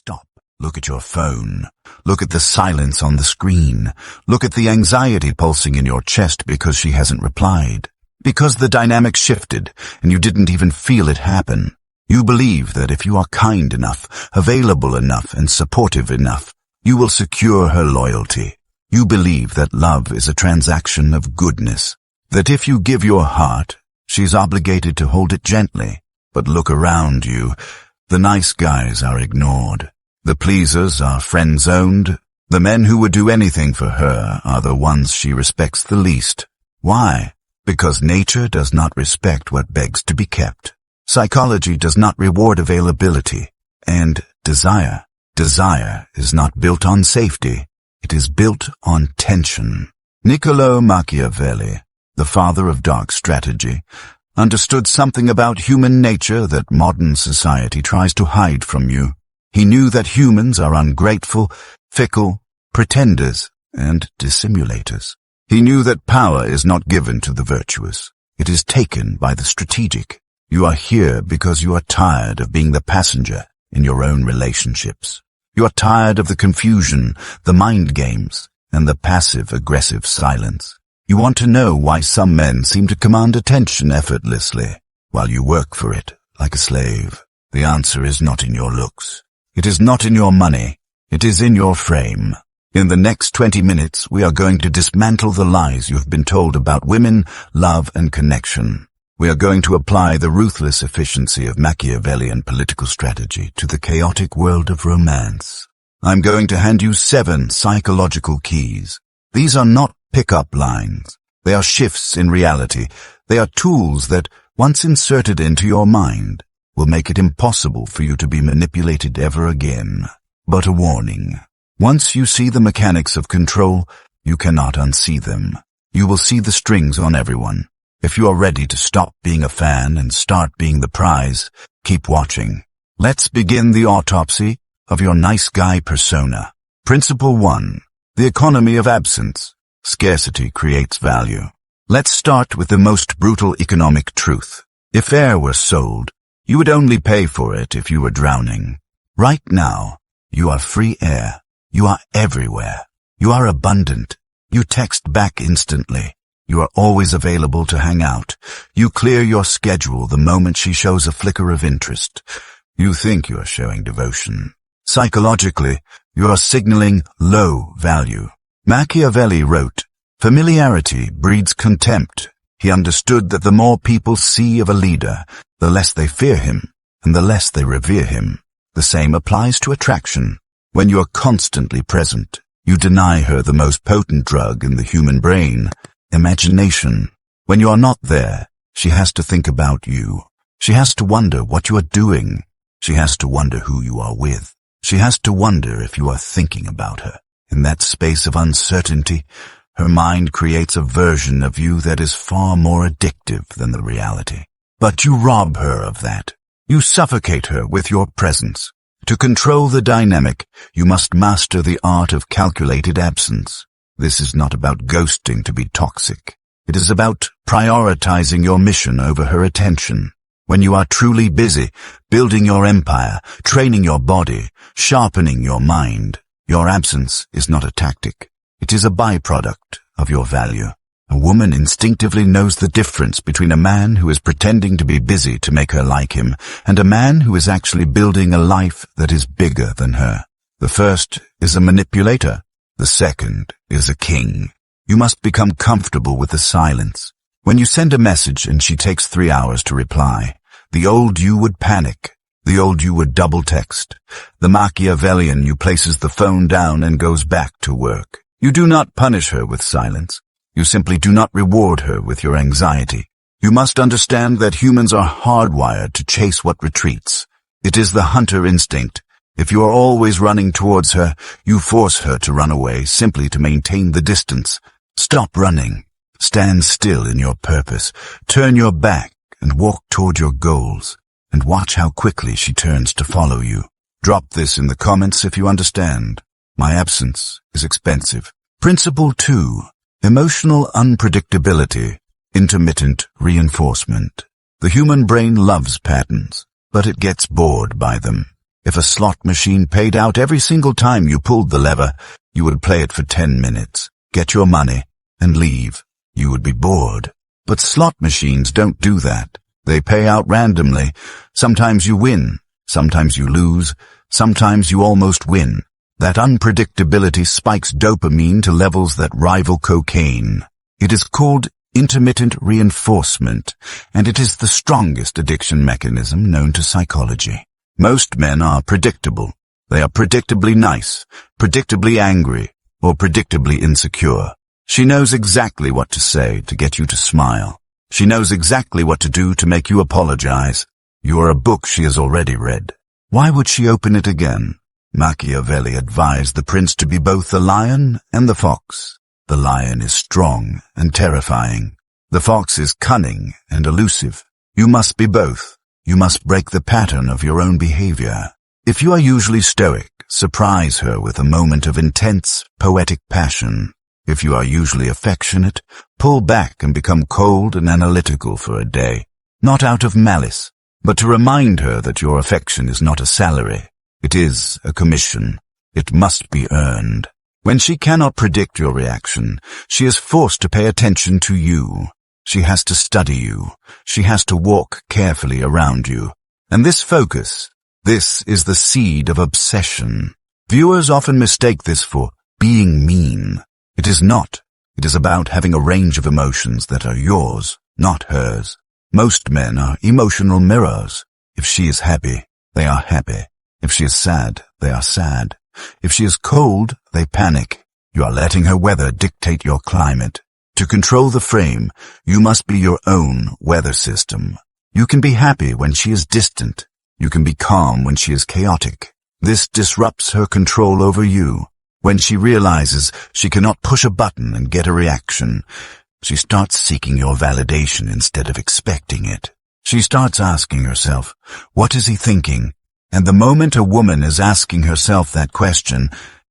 Stop. Look at your phone. Look at the silence on the screen. Look at the anxiety pulsing in your chest because she hasn't replied. Because the dynamic shifted and you didn't even feel it happen. You believe that if you are kind enough, available enough, and supportive enough, you will secure her loyalty. You believe that love is a transaction of goodness. That if you give your heart, she's obligated to hold it gently. But look around you. The nice guys are ignored. The pleasers are friend-zoned. The men who would do anything for her are the ones she respects the least. Why? Because nature does not respect what begs to be kept. Psychology does not reward availability. And desire is not built on safety. It is built on tension. Niccolò Machiavelli, the father of dark strategy, understood something about human nature that modern society tries to hide from you. He knew that humans are ungrateful, fickle, pretenders, and dissimulators. He knew that power is not given to the virtuous. It is taken by the strategic. You are here because you are tired of being the passenger in your own relationships. You are tired of the confusion, the mind games, and the passive-aggressive silence. You want to know why some men seem to command attention effortlessly, while you work for it like a slave. The answer is not in your looks. It is not in your money. It is in your frame. In the next 20 minutes, we are going to dismantle the lies you have been told about women, love, and connection. We are going to apply the ruthless efficiency of Machiavellian political strategy to the chaotic world of romance. I'm going to hand you 7 psychological keys. These are not pick-up lines. They are shifts in reality. They are tools that, once inserted into your mind, will make it impossible for you to be manipulated ever again. But a warning. Once you see the mechanics of control, you cannot unsee them. You will see the strings on everyone. If you are ready to stop being a fan and start being the prize, keep watching. Let's begin the autopsy of your nice guy persona. Principle 1. The economy of absence. Scarcity creates value. Let's start with the most brutal economic truth. If air were sold, you would only pay for it if you were drowning. Right now, you are free air. You are everywhere. You are abundant. You text back instantly. You are always available to hang out. You clear your schedule the moment she shows a flicker of interest. You think you are showing devotion. Psychologically, you are signaling low value. Machiavelli wrote, "Familiarity breeds contempt." He understood that the more people see of a leader, the less they fear him, and the less they revere him. The same applies to attraction. When you are constantly present, you deny her the most potent drug in the human brain, imagination. When you are not there, she has to think about you. She has to wonder what you are doing. She has to wonder who you are with. She has to wonder if you are thinking about her. In that space of uncertainty, her mind creates a version of you that is far more addictive than the reality. But you rob her of that. You suffocate her with your presence. To control the dynamic, you must master the art of calculated absence. This is not about ghosting to be toxic. It is about prioritizing your mission over her attention. When you are truly busy, building your empire, training your body, sharpening your mind, your absence is not a tactic. It is a byproduct of your value. A woman instinctively knows the difference between a man who is pretending to be busy to make her like him and a man who is actually building a life that is bigger than her. The first is a manipulator. The second is a king. You must become comfortable with the silence. When you send a message and she takes 3 hours to reply, the old you would panic. The old you would double text. The Machiavellian you places the phone down and goes back to work. You do not punish her with silence. You simply do not reward her with your anxiety. You must understand that humans are hardwired to chase what retreats. It is the hunter instinct. If you are always running towards her, you force her to run away simply to maintain the distance. Stop running. Stand still in your purpose. Turn your back and walk toward your goals. And watch how quickly she turns to follow you. Drop this in the comments if you understand. My absence is expensive. Principle 2. Emotional unpredictability. Intermittent reinforcement. The human brain loves patterns, but it gets bored by them. If a slot machine paid out every single time you pulled the lever, you would play it for 10 minutes, get your money, and leave. You would be bored. But slot machines don't do that. They pay out randomly. Sometimes you win, sometimes you lose, sometimes you almost win. That unpredictability spikes dopamine to levels that rival cocaine. It is called intermittent reinforcement, and it is the strongest addiction mechanism known to psychology. Most men are predictable. They are predictably nice, predictably angry, or predictably insecure. She knows exactly what to say to get you to smile. She knows exactly what to do to make you apologize. You are a book she has already read. Why would she open it again? Machiavelli advised the prince to be both the lion and the fox. The lion is strong and terrifying. The fox is cunning and elusive. You must be both. You must break the pattern of your own behavior. If you are usually stoic, surprise her with a moment of intense, poetic passion. If you are usually affectionate, pull back and become cold and analytical for a day, not out of malice, but to remind her that your affection is not a salary. It is a commission. It must be earned. When she cannot predict your reaction, she is forced to pay attention to you. She has to study you. She has to walk carefully around you. And this focus, this is the seed of obsession. Viewers often mistake this for being mean. It is not. It is about having a range of emotions that are yours, not hers. Most men are emotional mirrors. If she is happy, they are happy. If she is sad, they are sad. If she is cold, they panic. You are letting her weather dictate your climate. To control the frame, you must be your own weather system. You can be happy when she is distant. You can be calm when she is chaotic. This disrupts her control over you. When she realizes she cannot push a button and get a reaction, she starts seeking your validation instead of expecting it. She starts asking herself, what is he thinking? And the moment a woman is asking herself that question,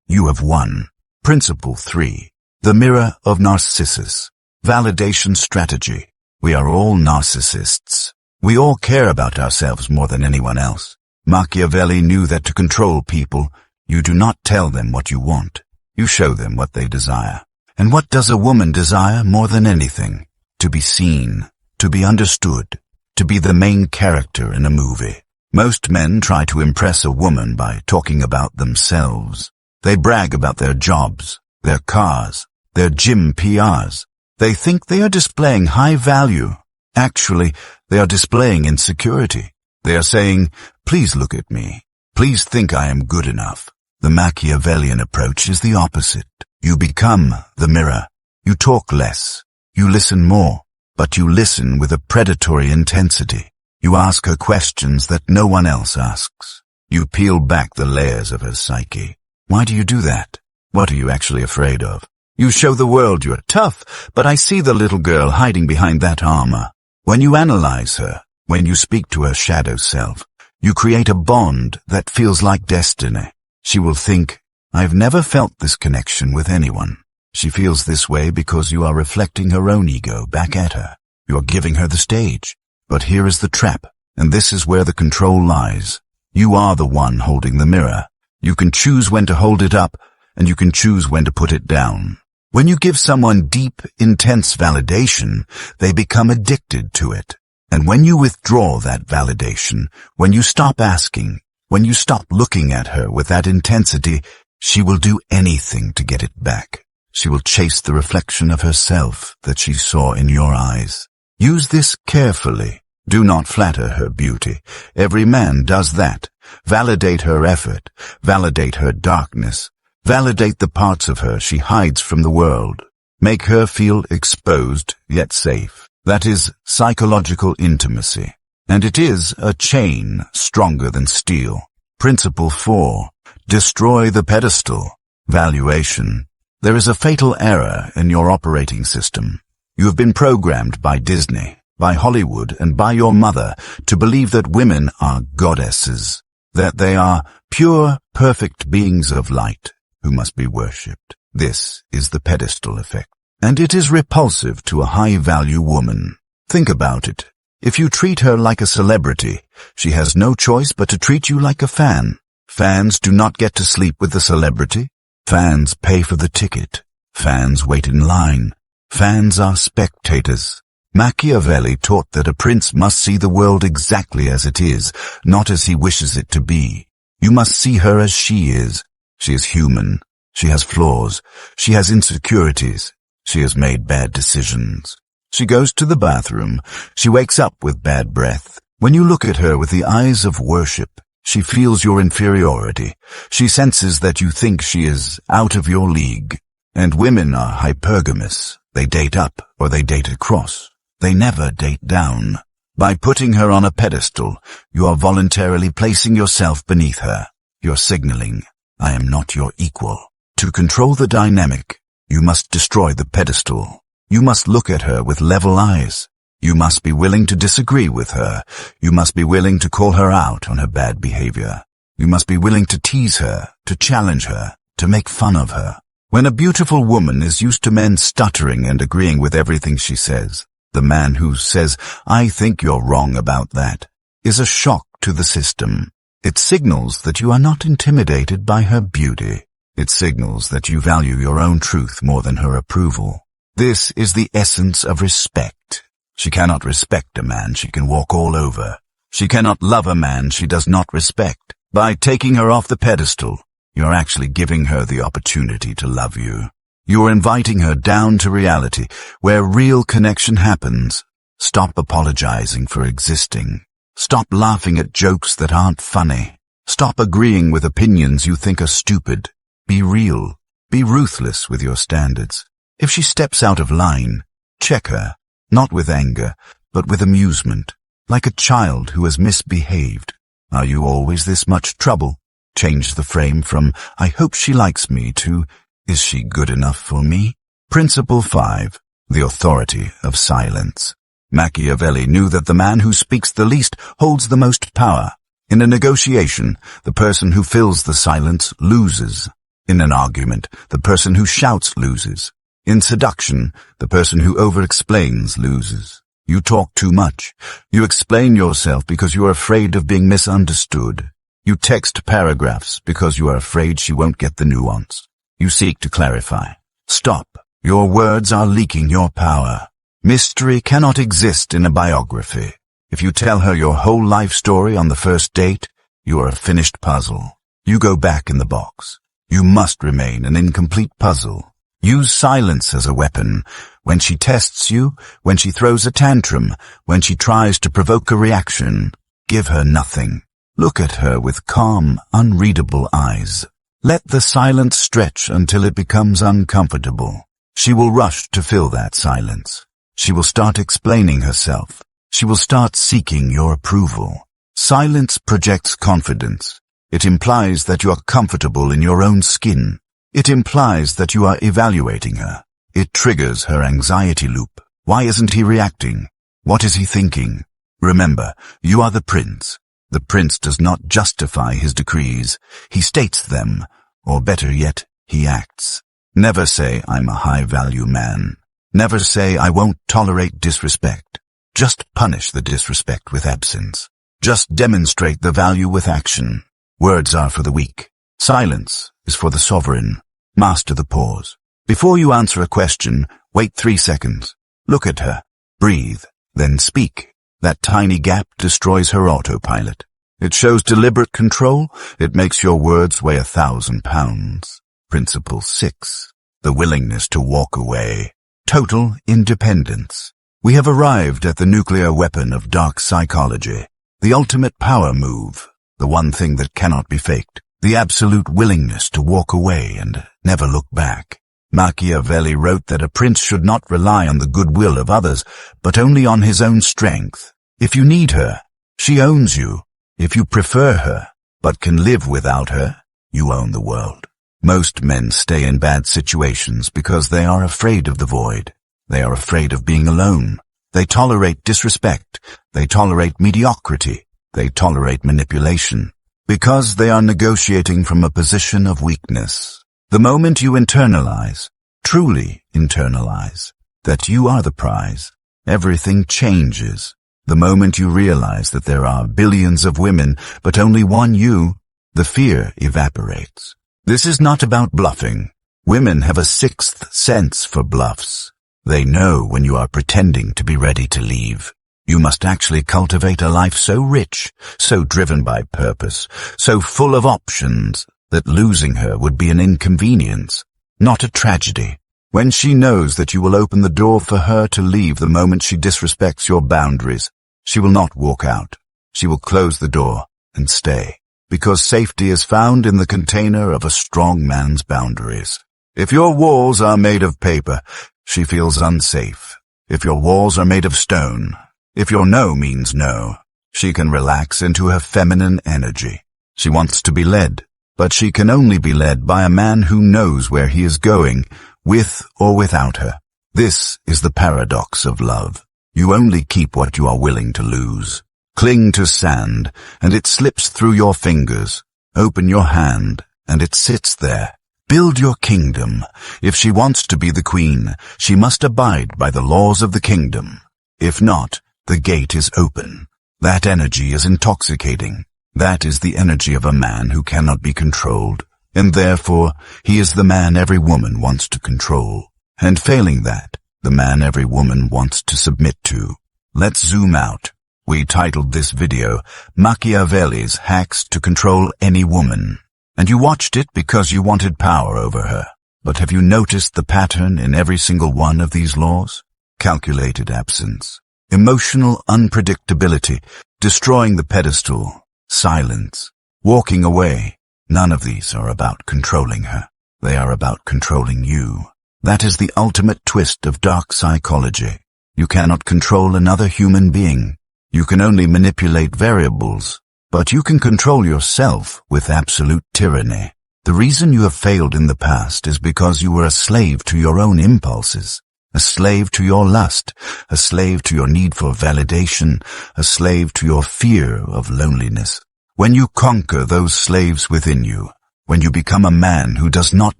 you have won. Principle 3. The mirror of Narcissus. Validation strategy. We are all narcissists. We all care about ourselves more than anyone else. Machiavelli knew that to control people, you do not tell them what you want. You show them what they desire. And what does a woman desire more than anything? To be seen, to be understood, to be the main character in a movie. Most men try to impress a woman by talking about themselves. They brag about their jobs, their cars, their gym PRs. They think they are displaying high value. Actually, they are displaying insecurity. They are saying, please look at me. Please think I am good enough. The Machiavellian approach is the opposite. You become the mirror. You talk less. You listen more. But you listen with a predatory intensity. You ask her questions that no one else asks. You peel back the layers of her psyche. Why do you do that? What are you actually afraid of? You show the world you're tough, but I see the little girl hiding behind that armor. When you analyze her, when you speak to her shadow self, you create a bond that feels like destiny. She will think, I've never felt this connection with anyone. She feels this way because you are reflecting her own ego back at her. You are giving her the stage. But here is the trap, and this is where the control lies. You are the one holding the mirror. You can choose when to hold it up, and you can choose when to put it down. When you give someone deep, intense validation, they become addicted to it. And when you withdraw that validation, when you stop asking, when you stop looking at her with that intensity, she will do anything to get it back. She will chase the reflection of herself that she saw in your eyes. Use this carefully. Do not flatter her beauty. Every man does that. Validate her effort. Validate her darkness. Validate the parts of her she hides from the world. Make her feel exposed yet safe. That is psychological intimacy. And it is a chain stronger than steel. Principle 4. Destroy the pedestal. Valuation. There is a fatal error in your operating system. You have been programmed by Disney, by Hollywood, and by your mother to believe that women are goddesses, that they are pure, perfect beings of light who must be worshipped. This is the pedestal effect, and it is repulsive to a high-value woman. Think about it. If you treat her like a celebrity, she has no choice but to treat you like a fan. Fans do not get to sleep with the celebrity. Fans pay for the ticket. Fans wait in line. Fans are spectators. Machiavelli taught that a prince must see the world exactly as it is, not as he wishes it to be. You must see her as she is. She is human. She has flaws. She has insecurities. She has made bad decisions. She goes to the bathroom. She wakes up with bad breath. When you look at her with the eyes of worship, she feels your inferiority. She senses that you think she is out of your league. And women are hypergamous. They date up or they date across. They never date down. By putting her on a pedestal, you are voluntarily placing yourself beneath her. You're signaling, I am not your equal. To control the dynamic, you must destroy the pedestal. You must look at her with level eyes. You must be willing to disagree with her. You must be willing to call her out on her bad behavior. You must be willing to tease her, to challenge her, to make fun of her. When a beautiful woman is used to men stuttering and agreeing with everything she says, the man who says, I think you're wrong about that, is a shock to the system. It signals that you are not intimidated by her beauty. It signals that you value your own truth more than her approval. This is the essence of respect. She cannot respect a man she can walk all over. She cannot love a man she does not respect. By taking her off the pedestal, you're actually giving her the opportunity to love you. You're inviting her down to reality, where real connection happens. Stop apologizing for existing. Stop laughing at jokes that aren't funny. Stop agreeing with opinions you think are stupid. Be real. Be ruthless with your standards. If she steps out of line, check her, not with anger, but with amusement, like a child who has misbehaved. Are you always this much trouble? Change the frame from, I hope she likes me, to, is she good enough for me? Principle 5. The authority of silence. Machiavelli knew that the man who speaks the least holds the most power. In a negotiation, the person who fills the silence loses. In an argument, the person who shouts loses. In seduction, the person who over-explains loses. You talk too much. You explain yourself because you are afraid of being misunderstood. You text paragraphs because you are afraid she won't get the nuance. You seek to clarify. Stop. Your words are leaking your power. Mystery cannot exist in a biography. If you tell her your whole life story on the first date, you are a finished puzzle. You go back in the box. You must remain an incomplete puzzle. Use silence as a weapon. When she tests you, when she throws a tantrum, when she tries to provoke a reaction, give her nothing. Look at her with calm, unreadable eyes. Let the silence stretch until it becomes uncomfortable. She will rush to fill that silence. She will start explaining herself. She will start seeking your approval. Silence projects confidence. It implies that you are comfortable in your own skin. It implies that you are evaluating her. It triggers her anxiety loop. Why isn't he reacting? What is he thinking? Remember, you are the prince. The prince does not justify his decrees. He states them, or better yet, he acts. Never say, I'm a high-value man. Never say, I won't tolerate disrespect. Just punish the disrespect with absence. Just demonstrate the value with action. Words are for the weak. Silence is for the sovereign. Master the pause. Before you answer a question, wait 3 seconds. Look at her. Breathe. Then speak. That tiny gap destroys her autopilot. It shows deliberate control. It makes your words weigh 1,000 pounds. Principle 6. The willingness to walk away. Total independence. We have arrived at the nuclear weapon of dark psychology. The ultimate power move. The one thing that cannot be faked. The absolute willingness to walk away and never look back. Machiavelli wrote that a prince should not rely on the goodwill of others, but only on his own strength. If you need her, she owns you. If you prefer her, but can live without her, you own the world. Most men stay in bad situations because they are afraid of the void. They are afraid of being alone. They tolerate disrespect. They tolerate mediocrity. They tolerate manipulation. Because they are negotiating from a position of weakness. The moment you internalize, truly internalize, that you are the prize, everything changes. The moment you realize that there are billions of women, but only one you, the fear evaporates. This is not about bluffing. Women have a sixth sense for bluffs. They know when you are pretending to be ready to leave. You must actually cultivate a life so rich, so driven by purpose, so full of options, that losing her would be an inconvenience, not a tragedy. When she knows that you will open the door for her to leave the moment she disrespects your boundaries, she will not walk out. She will close the door and stay, because safety is found in the container of a strong man's boundaries. If your walls are made of paper, she feels unsafe. If your walls are made of stone, if your no means no, she can relax into her feminine energy. She wants to be led, but she can only be led by a man who knows where he is going, with or without her. This is the paradox of love. You only keep what you are willing to lose. Cling to sand, and it slips through your fingers. Open your hand, and it sits there. Build your kingdom. If she wants to be the queen, she must abide by the laws of the kingdom. If not, the gate is open. That energy is intoxicating. That is the energy of a man who cannot be controlled, and therefore he is the man every woman wants to control. And failing that, the man every woman wants to submit to. Let's zoom out. We titled this video, Machiavelli's Hacks to Control Any Woman. And you watched it because you wanted power over her. But have you noticed the pattern in every single one of these laws? Calculated absence, emotional unpredictability, destroying the pedestal, silence, walking away. None of these are about controlling her. They are about controlling you. That is the ultimate twist of dark psychology. You cannot control another human being. You can only manipulate variables. But you can control yourself with absolute tyranny. The reason you have failed in the past is because you were a slave to your own impulses, a slave to your lust, a slave to your need for validation, a slave to your fear of loneliness. When you conquer those slaves within you, when you become a man who does not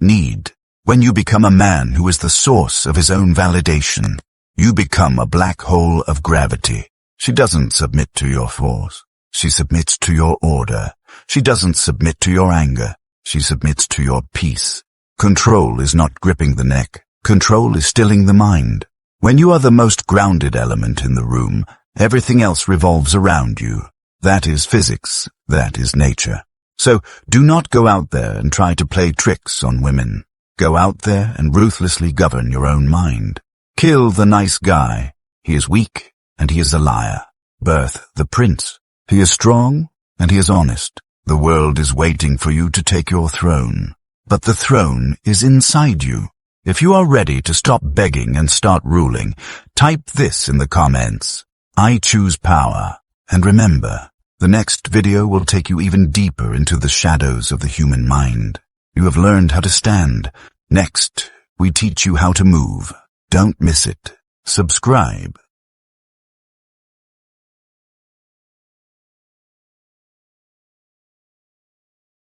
need, when you become a man who is the source of his own validation, you become a black hole of gravity. She doesn't submit to your force. She submits to your order. She doesn't submit to your anger. She submits to your peace. Control is not gripping the neck. Control is stilling the mind. When you are the most grounded element in the room, everything else revolves around you. That is physics. That is nature. So do not go out there and try to play tricks on women. Go out there and ruthlessly govern your own mind. Kill the nice guy. He is weak and he is a liar. Birth the prince. He is strong, and he is honest. The world is waiting for you to take your throne. But the throne is inside you. If you are ready to stop begging and start ruling, type this in the comments. I choose power. And remember, the next video will take you even deeper into the shadows of the human mind. You have learned how to stand. Next, we teach you how to move. Don't miss it. Subscribe.